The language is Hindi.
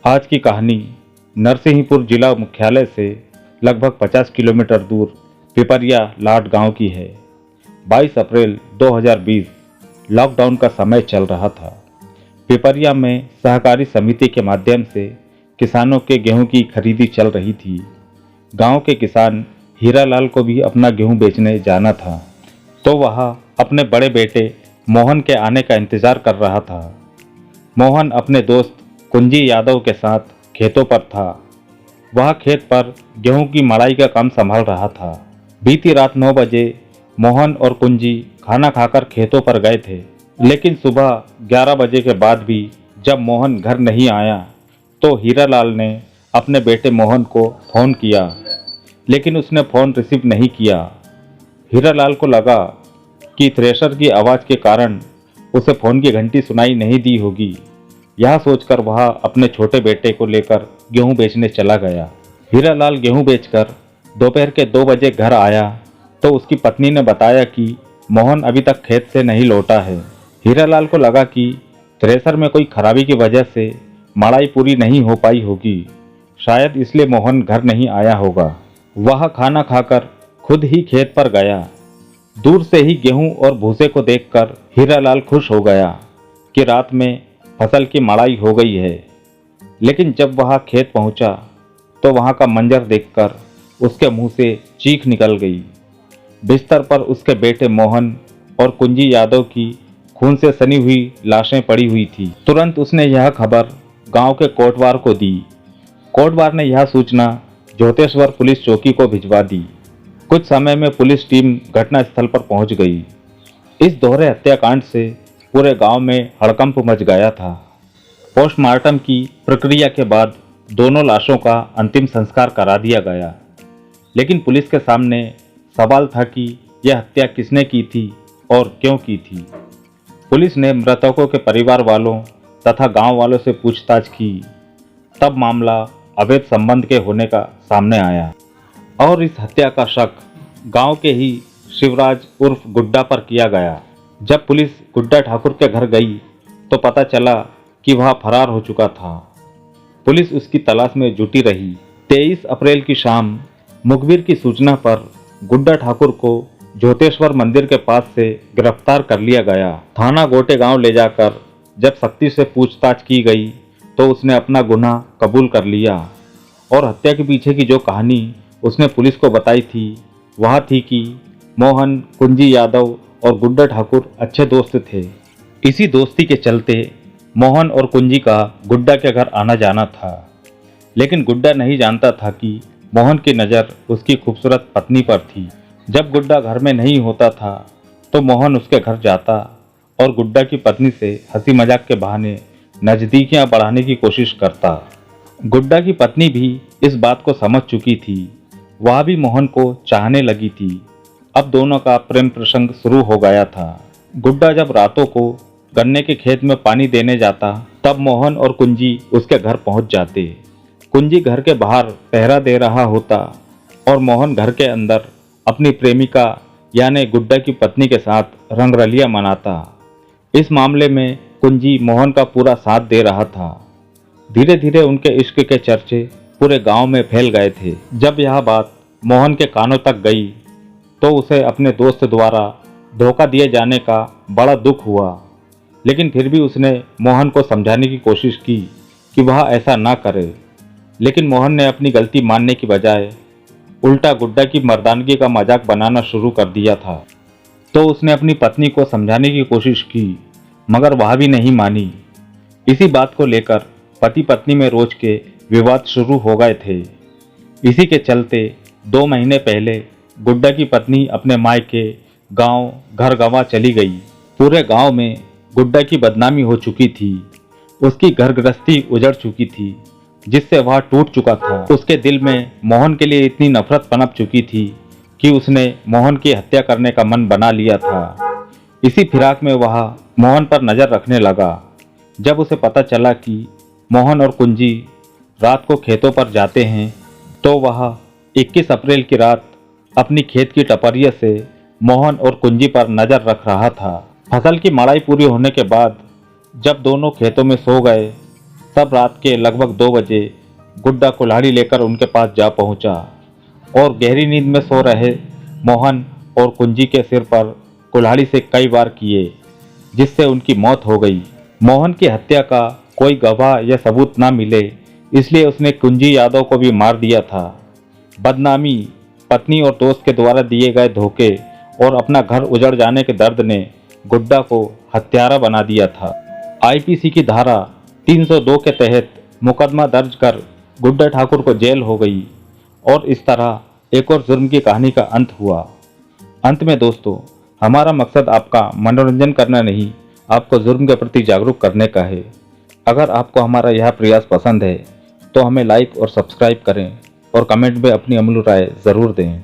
आज की कहानी नरसिंहपुर जिला मुख्यालय से लगभग 50 किलोमीटर दूर पिपरिया लाट गांव की है। 22 अप्रैल 2020 लॉकडाउन का समय चल रहा था। पिपरिया में सहकारी समिति के माध्यम से किसानों के गेहूं की खरीदी चल रही थी। गांव के किसान हीरालाल को भी अपना गेहूं बेचने जाना था, तो वह अपने बड़े बेटे मोहन के आने का इंतजार कर रहा था। मोहन अपने दोस्त कुंजी यादव के साथ खेतों पर था। वह खेत पर गेहूं की मड़ाई का काम संभाल रहा था। बीती रात 9 बजे मोहन और कुंजी खाना खाकर खेतों पर गए थे, लेकिन सुबह 11 बजे के बाद भी जब मोहन घर नहीं आया तो हीरालाल ने अपने बेटे मोहन को फ़ोन किया, लेकिन उसने फ़ोन रिसीव नहीं किया। हीरालाल को लगा कि थ्रेशर की आवाज़ के कारण उसे फ़ोन की घंटी सुनाई नहीं दी होगी। यह सोचकर वह अपने छोटे बेटे को लेकर गेहूं बेचने चला गया। हीरालाल गेहूं बेचकर दोपहर के 2 बजे घर आया तो उसकी पत्नी ने बताया कि मोहन अभी तक खेत से नहीं लौटा है। हीरालाल को लगा कि थ्रेशर में कोई खराबी की वजह से मड़ाई पूरी नहीं हो पाई होगी, शायद इसलिए मोहन घर नहीं आया होगा। वह खाना खाकर खुद ही खेत पर गया। दूर से ही गेहूं और भूसे को देखकर हीरालाल खुश हो गया कि रात में फसल की मड़ाई हो गई है। लेकिन जब वह खेत पहुंचा तो वहां का मंजर देखकर उसके मुंह से चीख निकल गई। बिस्तर पर उसके बेटे मोहन और कुंजी यादव की खून से सनी हुई लाशें पड़ी हुई थी। तुरंत उसने यह खबर गांव के कोटवार को दी। कोटवार ने यह सूचना ज्योतेश्वर पुलिस चौकी को भिजवा दी। कुछ समय में पुलिस टीम घटनास्थल पर पहुंच गई। इस दोहरे हत्याकांड से पूरे गांव में हड़कंप मच गया था। पोस्टमार्टम की प्रक्रिया के बाद दोनों लाशों का अंतिम संस्कार करा दिया गया, लेकिन पुलिस के सामने सवाल था कि यह हत्या किसने की थी और क्यों की थी। पुलिस ने मृतकों के परिवार वालों तथा गांव वालों से पूछताछ की, तब मामला अवैध संबंध के होने का सामने आया और इस हत्या का शक गांव के ही शिवराज उर्फ गुड्डा पर किया गया। जब पुलिस गुड्डा ठाकुर के घर गई तो पता चला कि वह फरार हो चुका था। पुलिस उसकी तलाश में जुटी रही। 23 अप्रैल की शाम मुखबिर की सूचना पर गुड्डा ठाकुर को ज्योतेश्वर मंदिर के पास से गिरफ्तार कर लिया गया। थाना गोटे गांव ले जाकर जब सख्ती से पूछताछ की गई तो उसने अपना गुनाह कबूल कर लिया और हत्या के पीछे की जो कहानी उसने पुलिस को बताई थी वह थी कि मोहन, कुंजी यादव और गुड्डा ठाकुर अच्छे दोस्त थे। इसी दोस्ती के चलते मोहन और कुंजी का गुड्डा के घर आना जाना था, लेकिन गुड्डा नहीं जानता था कि मोहन की नज़र उसकी खूबसूरत पत्नी पर थी। जब गुड्डा घर में नहीं होता था तो मोहन उसके घर जाता और गुड्डा की पत्नी से हंसी मजाक के बहाने नज़दीकियां बढ़ाने की कोशिश करता। गुड्डा की पत्नी भी इस बात को समझ चुकी थी। वह भी मोहन को चाहने लगी थी। अब दोनों का प्रेम प्रसंग शुरू हो गया था। गुड्डा जब रातों को गन्ने के खेत में पानी देने जाता तब मोहन और कुंजी उसके घर पहुंच जाते। कुंजी घर के बाहर पहरा दे रहा होता और मोहन घर के अंदर अपनी प्रेमिका यानी गुड्डा की पत्नी के साथ रंगरलियां मनाता। इस मामले में कुंजी मोहन का पूरा साथ दे रहा था। धीरे धीरे उनके इश्क के चर्चे पूरे गांव में फैल गए थे। जब यह बात मोहन के कानों तक गई तो उसे अपने दोस्त द्वारा धोखा दिए जाने का बड़ा दुख हुआ, लेकिन फिर भी उसने मोहन को समझाने की कोशिश की कि वह ऐसा ना करे। लेकिन मोहन ने अपनी गलती मानने की बजाय उल्टा गुड्डा की मर्दानगी का मजाक बनाना शुरू कर दिया था। तो उसने अपनी पत्नी को समझाने की कोशिश की, मगर वह भी नहीं मानी। इसी बात को लेकर पति पत्नी में रोज के विवाद शुरू हो गए थे। इसी के चलते 2 महीने पहले गुड्डा की पत्नी अपने मायके गांव घर गंवा चली गई। पूरे गांव में गुड्डा की बदनामी हो चुकी थी। उसकी घर गृहस्थी उजड़ चुकी थी, जिससे वह टूट चुका था। उसके दिल में मोहन के लिए इतनी नफरत पनप चुकी थी कि उसने मोहन की हत्या करने का मन बना लिया था। इसी फिराक में वह मोहन पर नज़र रखने लगा। जब उसे पता चला कि मोहन और कुंजी रात को खेतों पर जाते हैं तो वह 21 अप्रैल की रात अपनी खेत की टपरिया से मोहन और कुंजी पर नज़र रख रहा था। फसल की मड़ाई पूरी होने के बाद जब दोनों खेतों में सो गए तब रात के लगभग 2 बजे गुड्डा कुल्हाड़ी लेकर उनके पास जा पहुंचा और गहरी नींद में सो रहे मोहन और कुंजी के सिर पर कुल्हाड़ी से कई बार किए, जिससे उनकी मौत हो गई। मोहन की हत्या का कोई गवाह या सबूत ना मिले, इसलिए उसने कुंजी यादव को भी मार दिया था। बदनामी, पत्नी और दोस्त के द्वारा दिए गए धोखे और अपना घर उजड़ जाने के दर्द ने गुड्डा को हत्यारा बना दिया था। आईपीसी की धारा 302 के तहत मुकदमा दर्ज कर गुड्डा ठाकुर को जेल हो गई और इस तरह एक और जुर्म की कहानी का अंत हुआ। अंत में दोस्तों, हमारा मकसद आपका मनोरंजन करना नहीं, आपको जुर्म के प्रति जागरूक करने का है। अगर आपको हमारा यह प्रयास पसंद है तो हमें लाइक और सब्सक्राइब करें और कमेंट में अपनी अमूल्य राय ज़रूर दें।